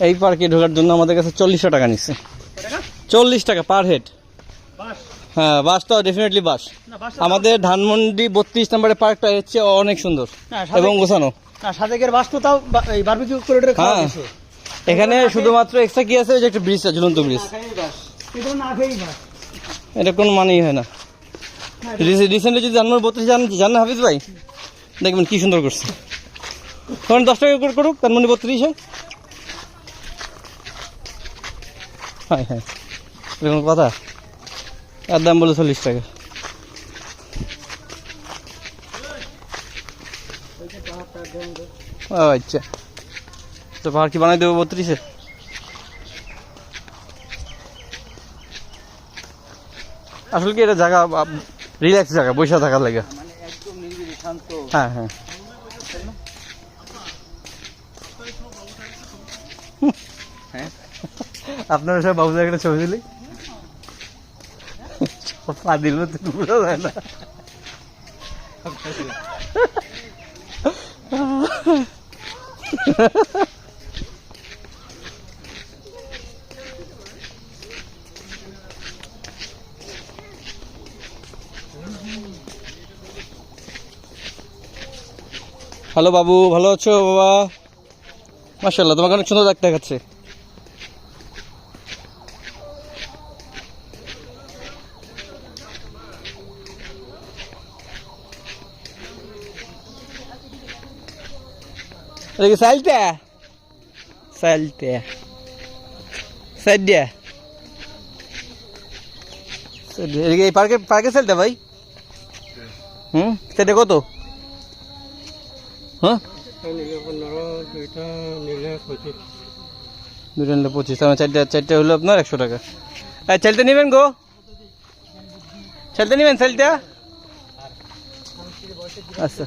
এই পার্কে ঢোকার জন্য আমাদের কাছে 40 টাকা নিচ্ছে। 40 টাকা পার হেড। হ্যাঁ, বাস তো ডেফিনেটলি বাস। আমাদের ধানমন্ডি 32 নম্বরের পার্কটা হচ্ছে অনেক সুন্দর এবং গোছানো। সাদেকের বাস তো তাও বারবিকিউ করিডোরে খাওয়া গেছে। এখানে শুধুমাত্র এক্সট্রা কি আছে, যে একটা ব্রিজ আছে, ঝুলন্ত ব্রিজ। এটা কোনো মানেই হয় না। রিসেন্টলি যদি ধানমন্ডি 32 জান না হাফিজ ভাই, দেখবেন কি সুন্দর করছে। তখন 10 টাকা করে করুক ধানমন্ডি 32-এ। হ্যাঁ হ্যাঁ, এরকম কথা। আর দাম বলে 40 টাকা। আচ্ছা, তো পাহাড় কি বানাই দেবো 32-এ? আসলে কি এটা জায়গা রিল্যাক্স জায়গা, বৈশা থাকার লাগে। হ্যাঁ হ্যাঁ, আপনারা সব বাবু একটা ছবি দিলি পা দিল বোঝা যায় না। হ্যালো বাবু, ভালো আছো বাবা? মাশাআল্লাহ, তোমাকে অনেক সুন্দর দেখতে দেখাচ্ছে। এদিকে সাইলটা সাইলটা সাইড দিয়া এদিকে এই পার্কে সাইলটা ভাই। সেটা কত? হ্যাঁ, দুটো নিলে 25। তার চারটে হলো আপনার 100 টাকা। চালটা নেবেন গো, চালটা নেবেন, চালটা। আচ্ছা।